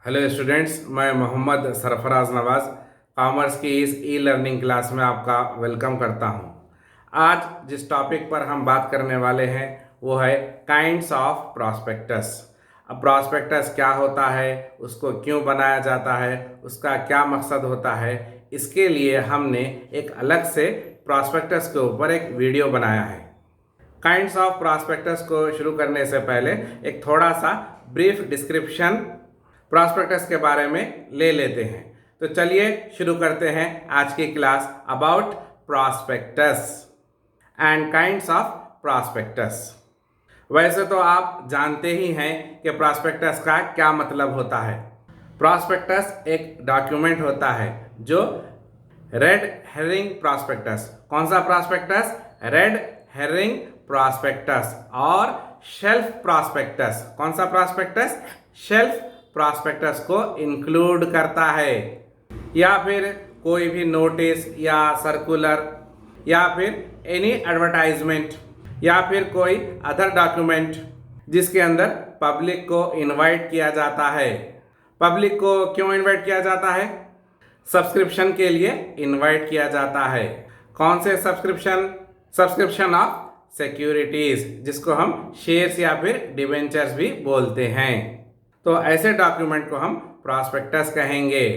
Hello students, मैं मोहम्मद सरफराज नवाज़ commerce की इस ई लर्निंग क्लास में आपका वेलकम करता हूं। आज जिस टॉपिक पर हम बात करने वाले हैं वो है काइंड्स ऑफ प्रॉस्पेक्टस। अब प्रॉस्पेक्टस क्या होता है, उसको क्यों बनाया जाता है, उसका क्या मकसद होता है, इसके लिए हमने एक अलग से प्रॉस्पेक्टस के ऊपर एक वीडियो बनाया है। काइंड्स ऑफ प्रॉस्पेक्टस को शुरू करने से पहले एक थोड़ा सा ब्रीफ डिस्क्रिप्शन प्रॉस्पेक्टस के बारे में ले लेते हैं। तो चलिए शुरू करते हैं आज की class about prospectus and kinds of prospectus. वैसे तो आप जानते ही हैं कि प्रॉस्पेक्टस का क्या मतलब होता है। प्रॉस्पेक्टस एक डॉक्यूमेंट होता है जो रेड हेरिंग प्रॉस्पेक्टस, कौन सा प्रॉस्पेक्टस, रेड हेरिंग प्रॉस्पेक्टस, और शेल्फ प्रॉस्पेक्टस, कौन सा प्रॉस्पेक्टस, शेल्फ प्रॉस्पेक्टस को इंक्लूड करता है, या फिर कोई भी नोटिस या सर्कुलर या फिर एनी एडवर्टाइजमेंट या फिर कोई अदर डॉक्यूमेंट जिसके अंदर पब्लिक को इनवाइट किया जाता है। पब्लिक को क्यों इनवाइट किया जाता है? सब्सक्रिप्शन के लिए इनवाइट किया जाता है। कौन से सब्सक्रिप्शन? सब्सक्रिप्शन ऑफ सिक्योरिटीज, जिसको हम शेयर्स या फिर डिबेंचर्स भी बोलते हैं। तो ऐसे डॉक्यूमेंट को हम प्रॉस्पेक्टस कहेंगे,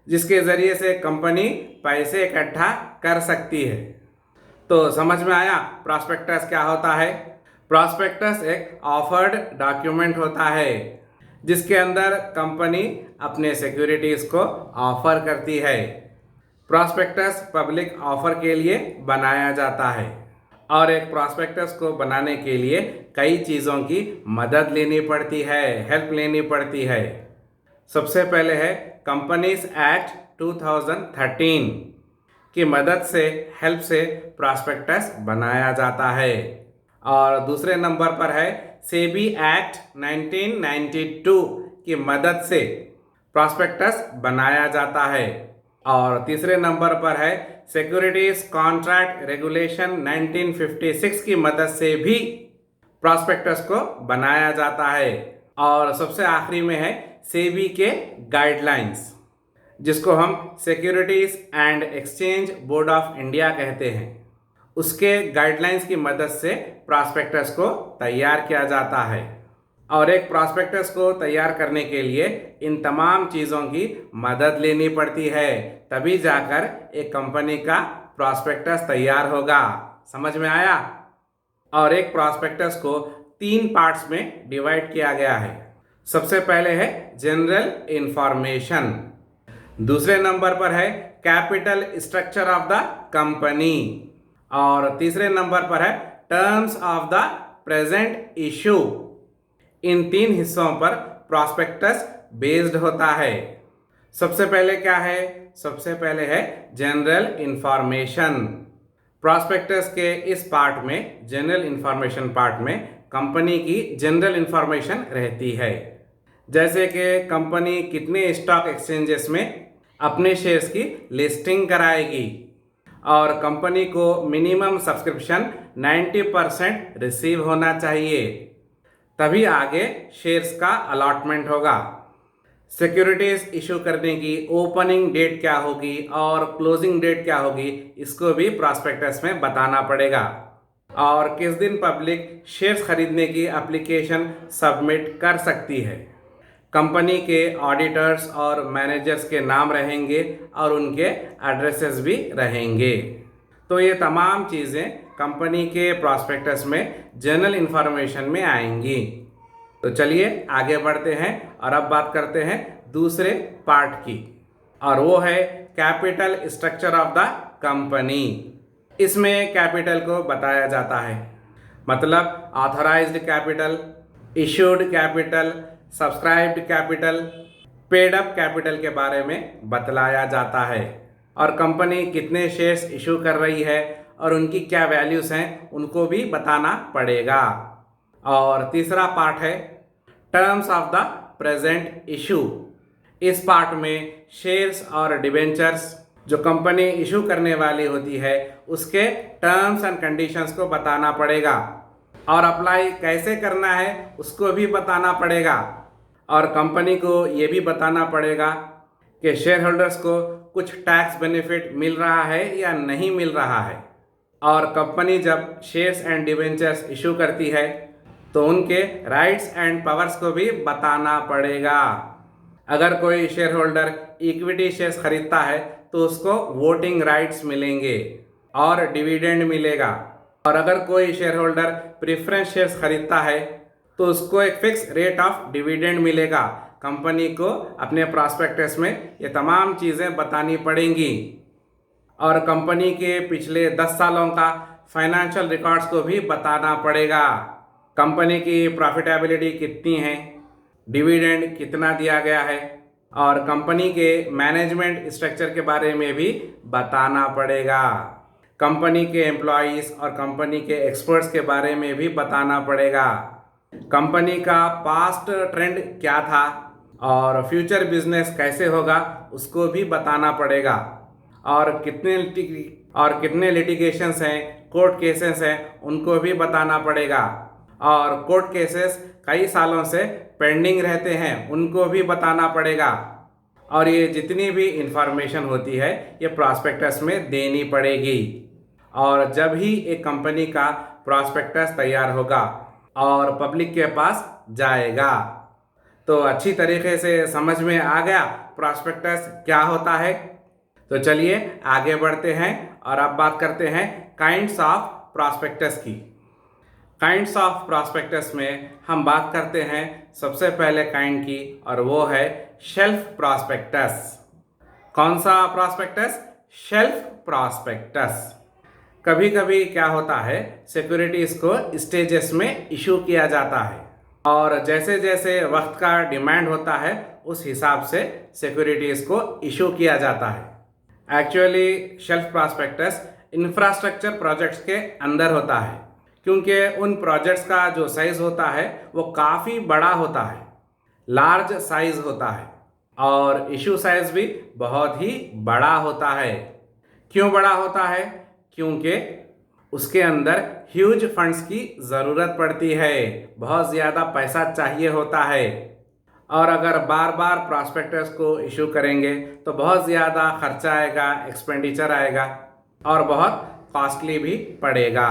जिसके ज़रिए से कंपनी पैसे इकट्ठा कर सकती है। तो समझ में आया प्रॉस्पेक्टस क्या होता है? प्रॉस्पेक्टस एक ऑफर्ड डॉक्यूमेंट होता है जिसके अंदर कंपनी अपने सिक्योरिटीज़ को ऑफर करती है। प्रॉस्पेक्टस पब्लिक ऑफर के लिए बनाया जाता है और एक प्रॉस्पेक्टस को बनाने के लिए कई चीज़ों की मदद लेनी पड़ती है, हेल्प लेनी पड़ती है। सबसे पहले है कंपनीज एक्ट 2013 की मदद से, हेल्प से प्रॉस्पेक्टस बनाया जाता है। और दूसरे नंबर पर है सेबी एक्ट 1992 की मदद से प्रॉस्पेक्टस बनाया जाता है। और तीसरे नंबर पर है सिक्योरिटीज कॉन्ट्रैक्ट रेगुलेशन 1956 की मदद से भी प्रॉस्पेक्टस को बनाया जाता है। और सबसे आखिरी में है सेबी के गाइडलाइंस, जिसको हम securities and exchange board of India कहते हैं। उसके गाइडलाइंस की मदद से प्रॉस्पेक्टस को तैयार किया जाता है। और एक प्रॉस्पेक्टस को तैयार करने के लिए इन तमाम चीज़ों की मदद लेनी पड़ती है, तभी जाकर एक कंपनी का प्रॉस्पेक्टस तैयार होगा। समझ में आया? और एक प्रॉस्पेक्टस को 3 पार्ट्स में डिवाइड किया गया है। सबसे पहले है जनरल इंफॉर्मेशन, दूसरे नंबर पर है capital structure of the company, और तीसरे नंबर पर है terms of the present issue. इन 3 हिस्सों पर प्रॉस्पेक्टस बेस्ड होता है। सबसे पहले क्या है? सबसे पहले है जनरल इंफॉर्मेशन। प्रॉस्पेक्टस के इस पार्ट में, जनरल इंफॉर्मेशन पार्ट में, कंपनी की जनरल इंफॉर्मेशन रहती है, जैसे कि कंपनी कितने स्टॉक एक्सचेंजेस में अपने शेयर्स की लिस्टिंग कराएगी, और कंपनी को मिनिमम सब्सक्रिप्शन 90% रिसीव होना चाहिए, तभी आगे शेयर्स का अलॉटमेंट होगा। सिक्योरिटीज इशू करने की ओपनिंग डेट क्या होगी और क्लोजिंग डेट क्या होगी, इसको भी प्रॉस्पेक्टस में बताना पड़ेगा। और किस दिन पब्लिक शेयर्स खरीदने की एप्लीकेशन सबमिट कर सकती है। कंपनी के ऑडिटर्स और मैनेजर्स के नाम रहेंगे और उनके एड्रेसेस भी रहेंगे। तो ये तमाम चीज़ें कंपनी के प्रॉस्पेक्टस में जनरल इंफॉर्मेशन में आएंगी। तो चलिए आगे बढ़ते हैं और अब बात करते हैं दूसरे पार्ट की, और वो है capital structure of the company. इसमें कैपिटल को बताया जाता है, मतलब authorised capital, issued capital, subscribed capital, paid up capital के बारे में बतलाया जाता है, और कंपनी कितने शेयर्स इशू कर रही है और उनकी क्या वैल्यूज़ हैं उनको भी बताना पड़ेगा। और तीसरा पार्ट है terms of the present issue. इस पार्ट में शेयर्स और डिबेंचर्स जो कंपनी इशू करने वाली होती है उसके टर्म्स एंड कंडीशंस को बताना पड़ेगा, और अप्लाई कैसे करना है उसको भी बताना पड़ेगा। और कंपनी को ये भी बताना पड़ेगा कि शेयर होल्डर्स को कुछ टैक्स बेनिफिट मिल रहा है या नहीं मिल रहा है। और कंपनी जब शेयर्स एंड डिवेंचर्स इशू करती है तो उनके राइट्स एंड पावर्स को भी बताना पड़ेगा। अगर कोई शेयर होल्डर इक्विटी शेयर्स खरीदता है तो उसको वोटिंग राइट्स मिलेंगे और डिविडेंड मिलेगा। और अगर कोई शेयर होल्डर प्रेफरेंस शेयर्स खरीदता है तो उसको एक फिक्स रेट ऑफ डिविडेंड मिलेगा। कंपनी को अपने प्रॉस्पेक्टस में ये तमाम चीज़ें बतानी पड़ेंगी और कंपनी के पिछले 10 सालों का फाइनेंशियल रिकॉर्ड्स को भी बताना पड़ेगा। कंपनी की प्रॉफिटेबिलिटी कितनी है, डिविडेंड कितना दिया गया है और कंपनी के मैनेजमेंट स्ट्रक्चर के बारे में भी बताना पड़ेगा। कंपनी के एम्प्लॉयज़ और कंपनी के एक्सपर्ट्स के बारे में भी बताना पड़ेगा। कंपनी का पास्ट ट्रेंड क्या था और फ्यूचर बिजनेस कैसे होगा उसको भी बताना पड़ेगा। और कितने लिटिगेशंस हैं, कोर्ट केसेस हैं, उनको भी बताना पड़ेगा। और कोर्ट केसेस कई सालों से पेंडिंग रहते हैं, उनको भी बताना पड़ेगा। और ये जितनी भी इंफॉर्मेशन होती है ये प्रॉस्पेक्टस में देनी पड़ेगी। और जब ही एक कंपनी का प्रॉस्पेक्टस तैयार होगा और पब्लिक के पास जाएगा तो अच्छी तरीके से समझ में आ गया प्रॉस्पेक्टस क्या होता है। तो चलिए आगे बढ़ते हैं और अब बात करते हैं काइंड्स ऑफ प्रॉस्पेक्टस की। काइंड्स ऑफ प्रॉस्पेक्टस में हम बात करते हैं सबसे पहले काइंड की और वो है शेल्फ प्रॉस्पेक्टस। कौन सा प्रॉस्पेक्टस? Shelf prospectus. कभी कभी क्या होता है, सिक्योरिटीज़ को स्टेजेस में इशू किया जाता है और जैसे जैसे वक्त का डिमांड होता है उस हिसाब से सिक्योरिटीज़ को इशू किया जाता है। Actually shelf prospectus infrastructure projects के अंदर होता है क्योंकि उन प्रोजेक्ट्स का जो साइज़ होता है वो काफ़ी बड़ा होता है, लार्ज साइज़ होता है और इशू साइज़ भी बहुत ही बड़ा होता है। क्यों बड़ा होता है? क्योंकि उसके अंदर ह्यूज फंड्स की ज़रूरत पड़ती है, बहुत ज़्यादा पैसा चाहिए होता है। और अगर बार बार प्रॉस्पेक्टस को इशू करेंगे तो बहुत ज़्यादा खर्चा आएगा, एक्सपेंडिचर आएगा और बहुत कॉस्टली भी पड़ेगा।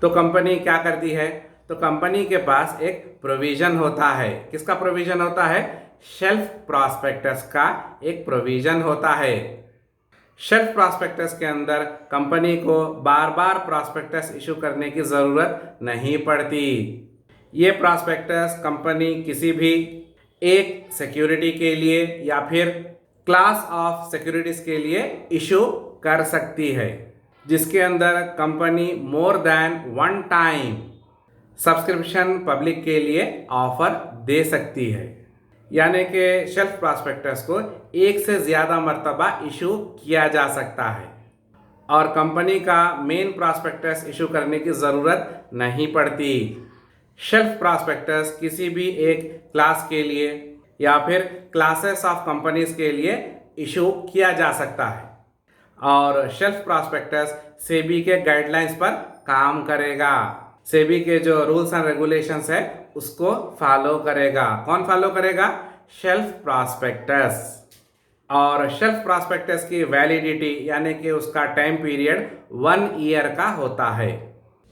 तो कंपनी क्या करती है? तो कंपनी के पास एक प्रोविज़न होता है। किसका प्रोविज़न होता है? शेल्फ प्रॉस्पेक्टस का एक प्रोविज़न होता है। शेल्फ प्रॉस्पेक्टस के अंदर कंपनी को बार बार प्रॉस्पेक्टस इशू करने की ज़रूरत नहीं पड़ती। ये प्रॉस्पेक्टस कंपनी किसी भी एक सिक्योरिटी के लिए या फिर क्लास ऑफ सिक्योरिटीज़ के लिए इशू कर सकती है जिसके अंदर company more than one time subscription public के लिए ऑफर दे सकती है। यानी कि शेल्फ प्रॉस्पेक्टस को एक से ज़्यादा मर्तबा इशू किया जा सकता है और कंपनी का मेन प्रॉस्पेक्टस इशू करने की ज़रूरत नहीं पड़ती। शेल्फ प्रॉस्पेक्टस किसी भी एक क्लास के लिए या फिर क्लासेस ऑफ कंपनीज के लिए इशू किया जा सकता है और शेल्फ प्रॉस्पेक्टस सेबी के गाइडलाइंस पर काम करेगा। सेबी के जो रूल्स एंड रेगुलेशंस है उसको फॉलो करेगा। कौन फॉलो करेगा? Shelf prospectus. और शेल्फ प्रॉस्पेक्टस की वैलिडिटी यानी कि उसका टाइम पीरियड 1 ईयर का होता है।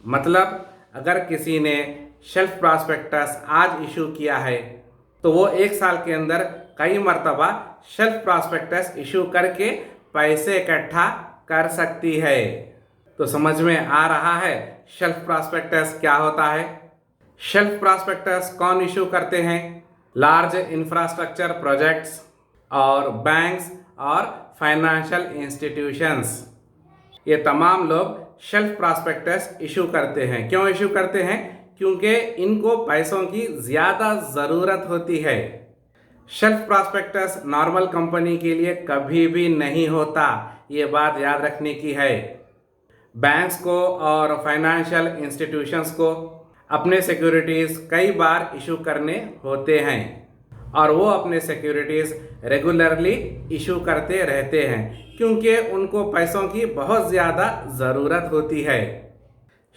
मतलब अगर किसी ने शेल्फ प्रॉस्पेक्टस आज इशू किया है तो वो 1 साल के अंदर कई मर्तबा शेल्फ प्रॉस्पेक्टस इशू करके पैसे इकट्ठा कर सकती है। तो समझ में आ रहा है शेल्फ प्रॉस्पेक्टस क्या होता है। शेल्फ प्रॉस्पेक्टस कौन इशू करते हैं? लार्ज इंफ्रास्ट्रक्चर प्रोजेक्ट्स और बैंक्स और फाइनेंशियल इंस्टीट्यूशंस, ये तमाम लोग शेल्फ प्रॉस्पेक्टस इशू करते हैं। क्यों इशू करते हैं? क्योंकि इनको पैसों की ज़्यादा ज़रूरत होती है। शेल्फ प्रॉस्पेक्टस नॉर्मल कंपनी के लिए कभी भी नहीं होता, ये बात याद रखने की है। बैंक्स को और फाइनेंशियल इंस्टीट्यूशंस को अपने सिक्योरिटीज़ कई बार इशू करने होते हैं और वो अपने सिक्योरिटीज़ रेगुलरली इशू करते रहते हैं क्योंकि उनको पैसों की बहुत ज़्यादा ज़रूरत होती है।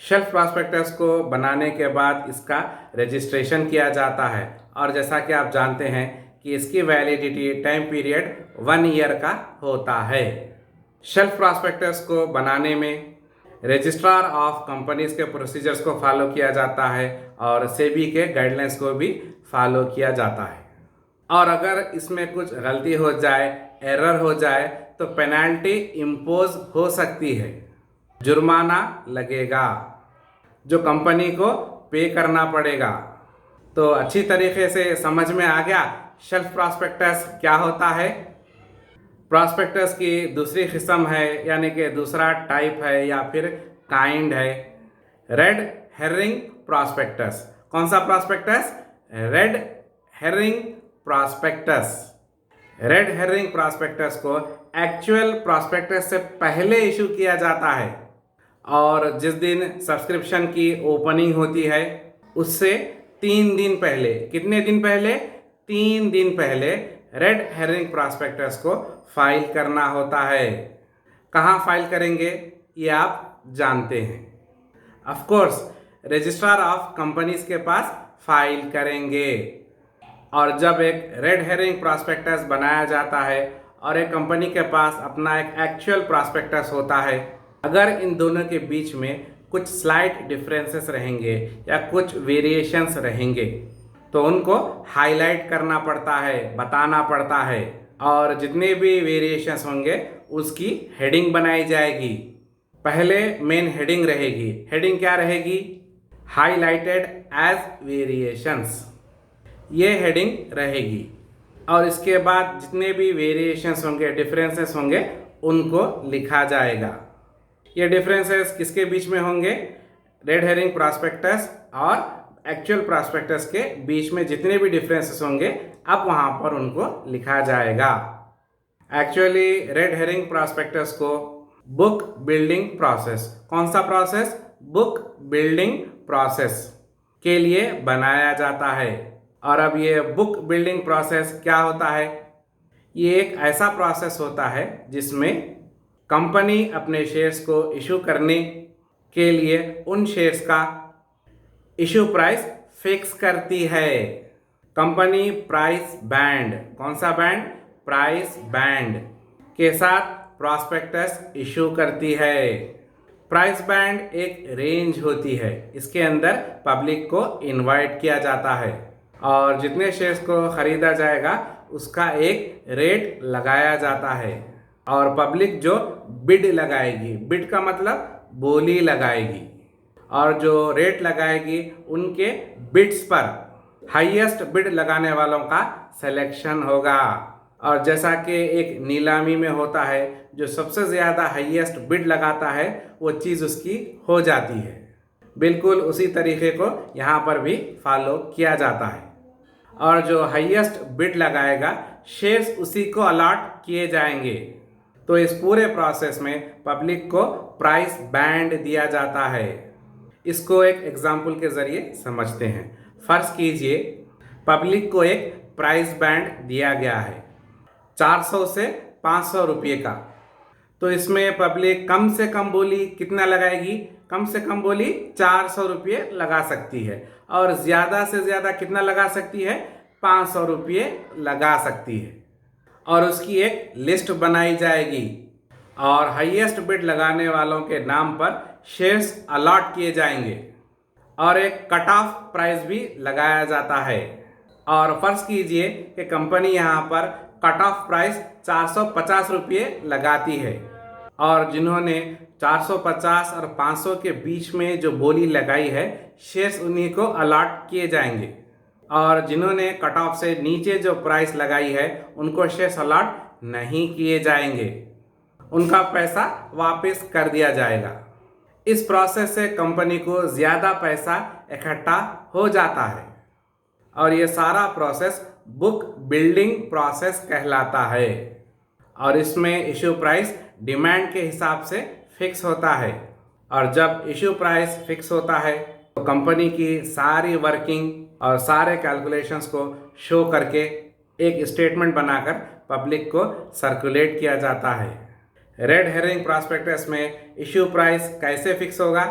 शेल्फ प्रॉस्पेक्टस को बनाने के बाद इसका रजिस्ट्रेशन किया जाता है और जैसा कि आप जानते हैं कि इसकी वैलिडिटी टाइम पीरियड 1 ईयर का होता है। शेल्फ प्रॉस्पेक्टस को बनाने में रजिस्ट्रार ऑफ कंपनीज के प्रोसीजर्स को फॉलो किया जाता है और सेबी के गाइडलाइंस को भी फॉलो किया जाता है। और अगर इसमें कुछ गलती हो जाए, एरर हो जाए, तो पेनल्टी इम्पोज हो सकती है, जुर्माना लगेगा जो कंपनी को पे करना पड़ेगा। तो अच्छी तरीके से समझ में आ गया शेल्फ प्रॉस्पेक्टस क्या होता है। प्रॉस्पेक्टस की दूसरी किस्म है, यानी कि दूसरा टाइप है या फिर काइंड है, रेड हेरिंग प्रॉस्पेक्टस। कौन सा prospectus? Red herring prospectus. Red herring prospectus को एक्चुअल प्रॉस्पेक्टस से पहले इशू किया जाता है और जिस दिन सब्सक्रिप्शन की ओपनिंग होती है उससे 3 दिन पहले, कितने दिन पहले? 3 दिन पहले रेड हेरिंग प्रॉस्पेक्टस को फाइल करना होता है। कहाँ फाइल करेंगे ये आप जानते हैं। Of course registrar of companies के पास फाइल करेंगे। और जब एक रेड हेरिंग प्रॉस्पेक्टस बनाया जाता है और एक कंपनी के पास अपना एक एक्चुअल प्रॉस्पेक्टस होता है, अगर इन दोनों के बीच में कुछ स्लाइट डिफरेंसेस रहेंगे या कुछ वेरिएशंस रहेंगे तो उनको हाईलाइट करना पड़ता है, बताना पड़ता है, और जितने भी वेरिएशंस होंगे उसकी हेडिंग बनाई जाएगी। पहले मेन हेडिंग रहेगी। हेडिंग क्या रहेगी? हाईलाइटेड एज वेरिएशंस, ये हेडिंग रहेगी। और इसके बाद जितने भी वेरिएशंस होंगे, डिफरेंसेस होंगे, उनको लिखा जाएगा। ये डिफरेंसेस किसके बीच में होंगे? रेड हेरिंग प्रॉस्पेक्टस और एक्चुअल प्रॉस्पेक्टस के बीच में जितने भी डिफरेंसेस होंगे अब वहाँ पर उनको लिखा जाएगा। एक्चुअली रेड हेरिंग प्रॉस्पेक्टस को बुक बिल्डिंग प्रोसेस, कौन सा प्रोसेस? बुक बिल्डिंग प्रोसेस के लिए बनाया जाता है। और अब ये बुक बिल्डिंग प्रोसेस क्या होता है? ये एक ऐसा प्रोसेस होता है जिसमें कंपनी अपने शेयर्स को इशू करने के लिए उन शेयर्स का इशू प्राइस फिक्स करती है। कंपनी प्राइस बैंड, कौन सा बैंड? प्राइस बैंड के साथ प्रॉस्पेक्टस इशू करती है। प्राइस बैंड एक रेंज होती है, इसके अंदर पब्लिक को इनवाइट किया जाता है और जितने शेयर्स को खरीदा जाएगा उसका एक रेट लगाया जाता है और पब्लिक जो बिड लगाएगी, बिड का मतलब बोली लगाएगी, और जो रेट लगाएगी उनके बिड्स पर हाईएस्ट बिड लगाने वालों का सिलेक्शन होगा। और जैसा कि एक नीलामी में होता है, जो सबसे ज़्यादा हाईएस्ट बिड लगाता है वो चीज़ उसकी हो जाती है। बिल्कुल उसी तरीके को यहाँ पर भी फॉलो किया जाता है और जो हाईएस्ट बिड लगाएगा शेयर्स उसी को अलॉट किए जाएंगे। तो इस पूरे प्रोसेस में पब्लिक को प्राइस बैंड दिया जाता है। इसको एक एग्जाम्पल के ज़रिए समझते हैं। फर्ज कीजिए पब्लिक को एक प्राइस बैंड दिया गया है 400 से 500 रुपये का। तो इसमें पब्लिक कम से कम बोली कितना लगाएगी? कम से कम बोली 400 रुपये लगा सकती है और ज़्यादा से ज़्यादा कितना लगा सकती है? 500 रुपये लगा सकती है। और उसकी एक लिस्ट बनाई जाएगी और हाईएस्ट बिड लगाने वालों के नाम पर शेयर्स अलॉट किए जाएंगे और एक कट ऑफ प्राइस भी लगाया जाता है। और फर्ज कीजिए कि कंपनी यहाँ पर कट ऑफ प्राइस 450 रुपये लगाती है और जिन्होंने 450 और 500 के बीच में जो बोली लगाई है शेयर्स उन्हीं को अलॉट किए जाएंगे और जिन्होंने कट ऑफ से नीचे जो प्राइस लगाई है उनको शेयर्स अलॉट नहीं किए जाएंगे, उनका पैसा वापस कर दिया जाएगा। इस प्रोसेस से कंपनी को ज़्यादा पैसा इकट्ठा हो जाता है और ये सारा प्रोसेस बुक बिल्डिंग प्रोसेस कहलाता है। और इसमें इशू प्राइस डिमांड के हिसाब से फिक्स होता है और जब इशू प्राइस फिक्स होता है तो कंपनी की सारी वर्किंग और सारे कैलकुलेशंस को शो करके एक स्टेटमेंट बनाकर पब्लिक को सर्कुलेट किया जाता है। रेड हेरिंग प्रॉस्पेक्टस में इशू प्राइस कैसे फिक्स होगा?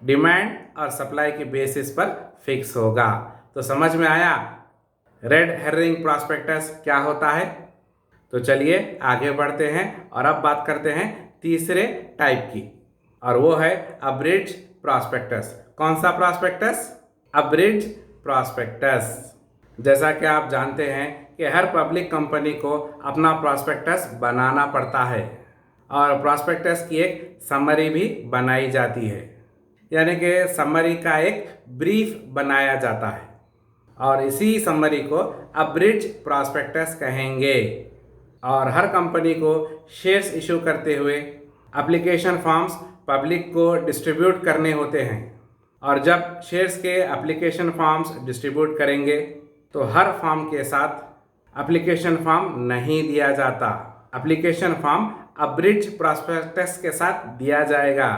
डिमांड और सप्लाई के बेसिस पर फिक्स होगा। तो समझ में आया रेड हेरिंग प्रॉस्पेक्टस क्या होता है? तो चलिए आगे बढ़ते हैं और अब बात करते हैं तीसरे टाइप की, और वो है अब्रिड्ज प्रॉस्पेक्टस। कौन सा प्रॉस्पेक्टस? अब्रिड्ज प्रॉस्पेक्टस। जैसा कि आप जानते हैं कि हर पब्लिक कंपनी को अपना प्रॉस्पेक्टस बनाना पड़ता है और प्रॉस्पेक्टस की एक समरी भी बनाई जाती है, यानी कि समरी का एक ब्रीफ बनाया जाता है और इसी समरी को अब्रिड्ज प्रॉस्पेक्टस कहेंगे। और हर कंपनी को शेयर्स इशू करते हुए एप्लीकेशन फॉर्म्स पब्लिक को डिस्ट्रीब्यूट करने होते हैं, और जब शेयर्स के एप्लीकेशन फॉर्म्स डिस्ट्रीब्यूट करेंगे तो हर फॉर्म के साथ एप्लीकेशन फॉर्म नहीं दिया जाता। एप्लीकेशन फॉर्म अब्रिड्ज प्रॉस्पेक्टस के साथ दिया जाएगा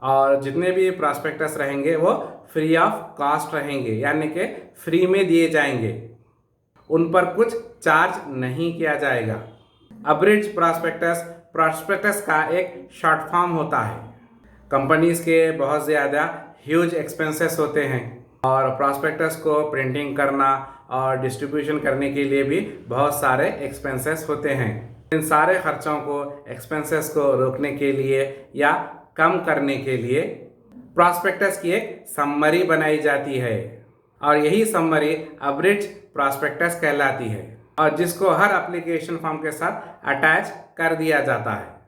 और जितने भी प्रॉस्पेक्टस रहेंगे वो फ्री ऑफ कॉस्ट रहेंगे, यानी कि फ्री में दिए जाएंगे, उन पर कुछ चार्ज नहीं किया जाएगा। अब्रिड्ज प्रॉस्पेक्टस प्रॉस्पेक्टस का एक शॉर्ट फॉर्म होता है। कंपनीज के बहुत ज़्यादा ह्यूज एक्सपेंसेस होते हैं और प्रॉस्पेक्टस को प्रिंटिंग करना और डिस्ट्रीब्यूशन करने के लिए भी बहुत सारे एक्सपेंसेस होते हैं। इन सारे खर्चों को, एक्सपेंसेस को रोकने के लिए या कम करने के लिए प्रॉस्पेक्टस की एक समरी बनाई जाती है और यही समरी अब्रिड्ज प्रॉस्पेक्टस कहलाती है और जिसको हर एप्लीकेशन फॉर्म के साथ अटैच कर दिया जाता है।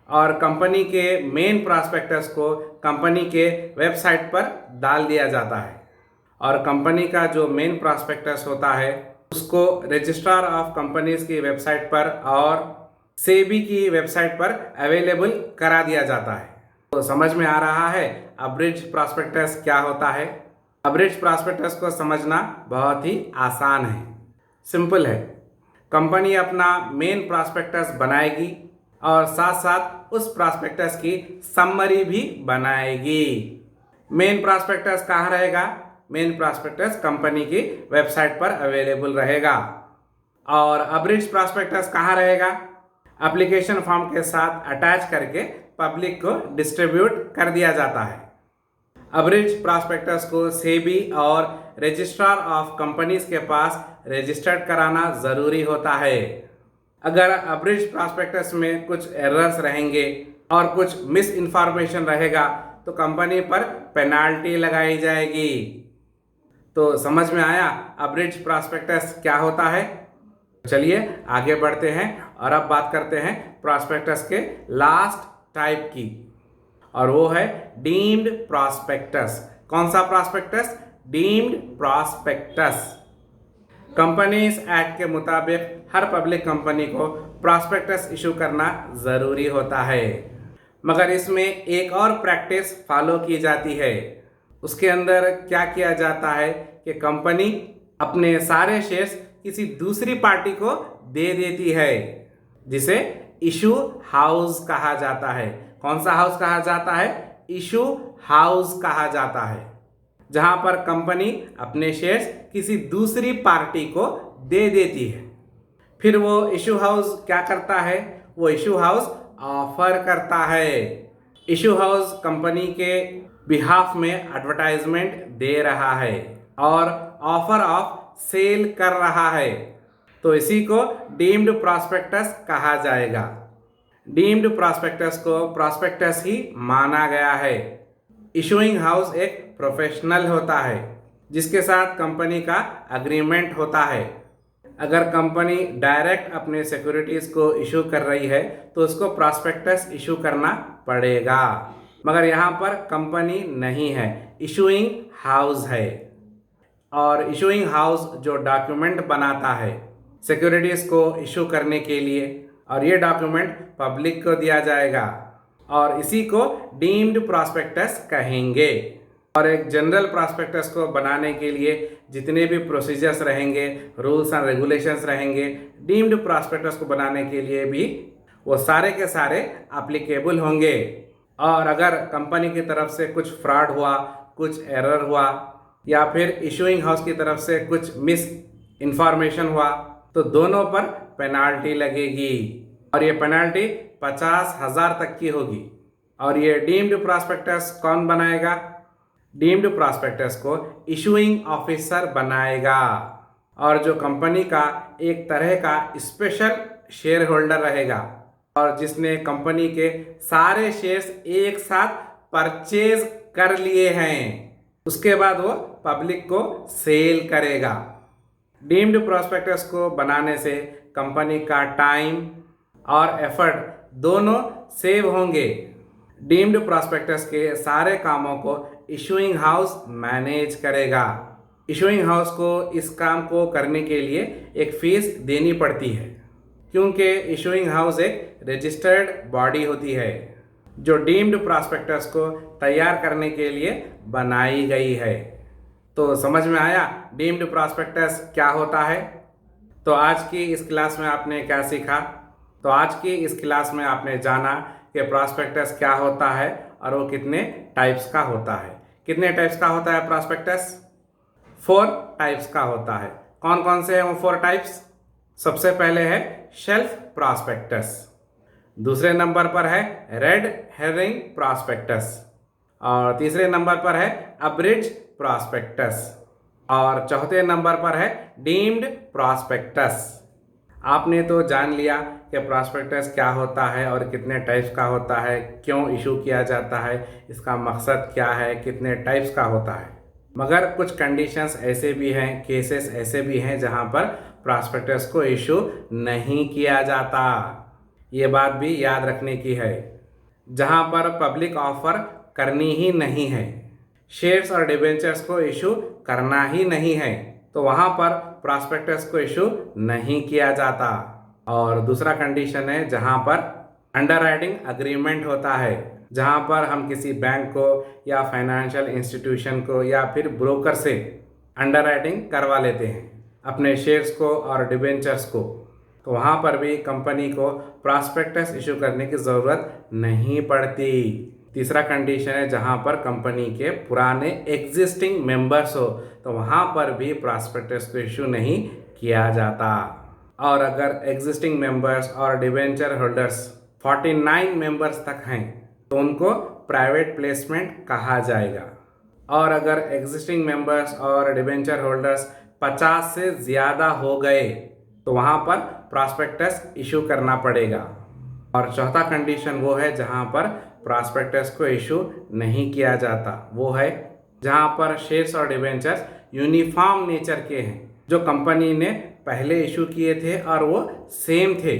और कंपनी के मेन प्रॉस्पेक्टस को कंपनी के वेबसाइट पर डाल दिया जाता है और कंपनी का जो मेन प्रॉस्पेक्टस होता है उसको रजिस्ट्रार ऑफ कंपनीज की वेबसाइट पर और सेबी की वेबसाइट पर अवेलेबल करा दिया जाता है। तो समझ में आ रहा है अब्रिड्ज प्रॉस्पेक्टस क्या होता है? अब्रिड्ज प्रॉस्पेक्टस को समझना बहुत ही आसान है, सिंपल है। कंपनी अपना मेन प्रॉस्पेक्टस बनाएगी और साथ साथ उस प्रॉस्पेक्टस की समरी भी बनाएगी। मेन प्रॉस्पेक्टस कहाँ रहेगा? मेन प्रॉस्पेक्टस कंपनी की वेबसाइट पर अवेलेबल रहेगा। और अब्रिड्ज प्रॉस्पेक्टस कहाँ रहेगा? एप्लीकेशन फॉर्म के साथ अटैच करके पब्लिक को डिस्ट्रीब्यूट कर दिया जाता है। अब्रिड्ज प्रॉस्पेक्टस को सेबी और रजिस्ट्रार ऑफ कंपनीज के पास रजिस्टर्ड कराना ज़रूरी होता है। अगर अब्रिड्ज प्रॉस्पेक्टस में कुछ एरर्स रहेंगे और कुछ मिस इन्फॉर्मेशन रहेगा तो कंपनी पर पेनाल्टी लगाई जाएगी। तो समझ में आया अब्रिड्ज प्रॉस्पेक्टस क्या होता है? चलिए आगे बढ़ते हैं और अब बात करते हैं प्रॉस्पेक्टस के लास्ट टाइप की, और वो है डीम्ड प्रॉस्पेक्टस। कौन सा prospectus? Deemed prospectus. Companies act के मुताबिक हर पब्लिक कंपनी को प्रॉस्पेक्टस इशू करना ज़रूरी होता है, मगर इसमें एक और प्रैक्टिस फॉलो की जाती है। उसके अंदर क्या किया जाता है कि कंपनी अपने सारे शेयर्स किसी दूसरी पार्टी को दे देती है, जिसे इशू हाउस कहा जाता है। कौन सा हाउस कहा जाता है? इशू हाउस कहा जाता है, जहां पर कंपनी अपने शेयर्स किसी दूसरी पार्टी को दे देती है। फिर वो इशू हाउस क्या करता है? वो इशू हाउस ऑफर करता है। इशू हाउस कंपनी के बिहाफ में एडवर्टाइजमेंट दे रहा है और ऑफर ऑफ सेल कर रहा है, तो इसी को डीम्ड प्रॉस्पेक्टस कहा जाएगा। डीम्ड प्रॉस्पेक्टस को प्रॉस्पेक्टस ही माना गया है। इशूइंग हाउस एक प्रोफेशनल होता है जिसके साथ कंपनी का अग्रीमेंट होता है। अगर कंपनी डायरेक्ट अपने सिक्योरिटीज़ को इशू कर रही है तो उसको प्रॉस्पेक्टस इशू करना पड़ेगा, मगर यहाँ पर कंपनी नहीं है, इशूइंग हाउस है। और इशूइंग हाउस जो डॉक्यूमेंट बनाता है सिक्योरिटीज़ को इशू करने के लिए, और ये डॉक्यूमेंट पब्लिक को दिया जाएगा और इसी को डीम्ड प्रॉस्पेक्टस कहेंगे। और एक जनरल प्रॉस्पेक्टस को बनाने के लिए जितने भी प्रोसीजर्स रहेंगे, रूल्स एंड रेगुलेशंस रहेंगे, डीम्ड प्रॉस्पेक्टस को बनाने के लिए भी वो सारे के सारे एप्लीकेबल होंगे। और अगर कंपनी की तरफ से कुछ फ्रॉड हुआ, कुछ एरर हुआ या फिर इशूइंग हाउस की तरफ से कुछ मिस इन्फॉर्मेशन हुआ तो दोनों पर पेनाल्टी लगेगी और ये पेनाल्टी 50,000 तक की होगी। और ये डीम्ड प्रॉस्पेक्टस कौन बनाएगा? डीम्ड प्रॉस्पेक्टस को इशूइंग ऑफिसर बनाएगा। और जो कंपनी का एक तरह का स्पेशल शेयर होल्डर रहेगा और जिसने कंपनी के सारे शेयर्स एक साथ परचेज कर लिए हैं, उसके बाद वो पब्लिक को सेल करेगा। डीम्ड प्रॉस्पेक्टस को बनाने से कंपनी का टाइम और एफर्ट दोनों सेव होंगे। डीम्ड प्रॉस्पेक्टस के सारे कामों को इशूइंग हाउस मैनेज करेगा। इशूइंग हाउस को इस काम को करने के लिए एक फीस देनी पड़ती है, क्योंकि इशूइंग हाउस एक रजिस्टर्ड बॉडी होती है जो डीम्ड प्रॉस्पेक्टस को तैयार करने के लिए बनाई गई है। तो समझ में आया डीम्ड प्रॉस्पेक्टस क्या होता है? तो आज की इस क्लास में आपने क्या सीखा? तो आज की इस क्लास में आपने जाना कि प्रॉस्पेक्टस क्या होता है और वो कितने टाइप्स का होता है। कितने टाइप्स का होता है प्रॉस्पेक्टस? 4 टाइप्स का होता है। कौन कौन से हैं वो 4 टाइप्स? सबसे पहले है शेल्फ प्रॉस्पेक्टस, दूसरे नंबर पर है रेड हेरिंग प्रॉस्पेक्टस, और तीसरे नंबर पर है अब्रिज प्रॉस्पेक्टस, और चौथे नंबर पर है डीम्ड प्रॉस्पेक्टस। आपने तो जान लिया कि प्रॉस्पेक्टस क्या होता है और कितने टाइप्स का होता है, क्यों इशू किया जाता है, इसका मकसद क्या है, कितने टाइप्स का होता है। मगर कुछ कंडीशंस ऐसे भी हैं, केसेस ऐसे भी हैं जहां पर प्रॉस्पेक्टस को इशू नहीं किया जाता। ये बात भी याद रखने की है। जहां पर पब्लिक ऑफर करनी ही नहीं है, शेयर्स और डिबेंचर्स को इशू करना ही नहीं है, तो वहां पर प्रॉस्पेक्टस को इशू नहीं किया जाता। और दूसरा कंडीशन है जहां पर अंडरराइटिंग अग्रीमेंट होता है, जहां पर हम किसी बैंक को या फाइनेंशियल इंस्टीट्यूशन को या फिर ब्रोकर से अंडरराइटिंग करवा लेते हैं अपने शेयर्स को और डिबेंचर्स को, तो वहां पर भी कंपनी को प्रॉस्पेक्टस इशू करने की ज़रूरत नहीं पड़ती। तीसरा कंडीशन है जहां पर कंपनी के पुराने एग्जिस्टिंग मेंबर्स हो, तो वहां पर भी प्रॉस्पेक्टस को इशू नहीं किया जाता। और अगर एग्जिस्टिंग मेंबर्स और डिबेंचर होल्डर्स 49 मेंबर्स तक हैं तो उनको प्राइवेट प्लेसमेंट कहा जाएगा। और अगर एग्जिस्टिंग मेंबर्स और डिबेंचर होल्डर्स 50 से ज़्यादा हो गए तो वहाँ पर प्रॉस्पेक्टस इशू करना पड़ेगा। और चौथा कंडीशन वो है जहाँ पर प्रॉस्पेक्टस को इशू नहीं किया जाता, वो है जहाँ पर शेयर्स और डिबेंचर्स यूनिफॉर्म नेचर के हैं, जो कंपनी ने पहले इशू किए थे और वो सेम थे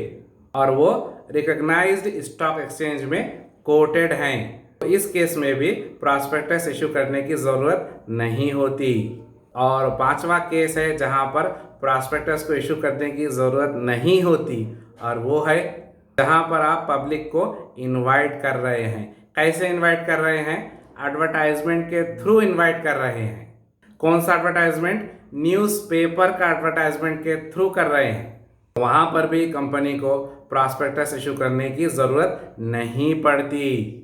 और वो रिकॉग्नाइज्ड स्टॉक एक्सचेंज में कोटेड हैं। तो इस केस में भी प्रॉस्पेक्टस इशू करने की ज़रूरत नहीं होती। और पांचवा केस है जहां पर प्रॉस्पेक्टस को इशू करने की ज़रूरत नहीं होती, और वो है जहां पर आप पब्लिक को इनवाइट कर रहे हैं। कैसे इनवाइट कर रहे हैं? एडवर्टाइजमेंट के थ्रू इनवाइट कर रहे हैं। कौन सा एडवर्टाइजमेंट? न्यूज़पेपर का एडवर्टाइजमेंट के थ्रू कर रहे हैं। वहां पर भी कंपनी को प्रॉस्पेक्टस इशू करने की ज़रूरत नहीं पड़ती।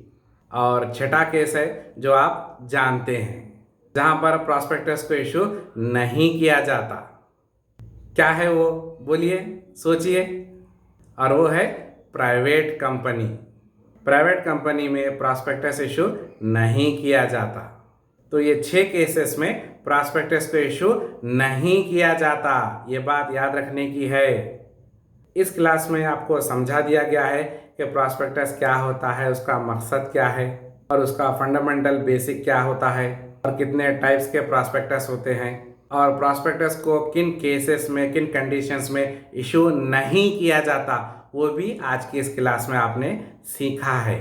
और छठा केस है जो आप जानते हैं, जहां पर प्रॉस्पेक्टस को इशू नहीं किया जाता। क्या है वो? बोलिए, सोचिए। और वो है प्राइवेट कंपनी। प्राइवेट कंपनी में प्रॉस्पेक्टस इशू नहीं किया जाता। तो ये 6 केसेस में प्रॉस्पेक्टस को इशू नहीं किया जाता, ये बात याद रखने की है। इस क्लास में आपको समझा दिया गया है कि प्रॉस्पेक्टस क्या होता है, उसका मकसद क्या है और उसका फंडामेंटल बेसिक क्या होता है, और कितने टाइप्स के प्रॉस्पेक्टस होते हैं, और प्रॉस्पेक्टस को किन केसेस में, किन कंडीशंस में इशू नहीं किया जाता, वो भी आज की इस क्लास में आपने सीखा है।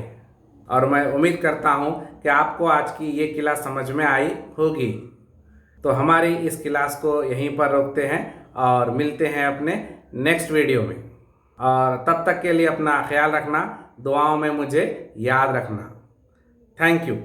और मैं उम्मीद करता हूँ कि आपको आज की ये क्लास समझ में आई होगी। तो हमारी इस क्लास को यहीं पर रोकते हैं और मिलते हैं अपने नेक्स्ट वीडियो में। और तब तक के लिए अपना ख्याल रखना, दुआओं में मुझे याद रखना। Thank you.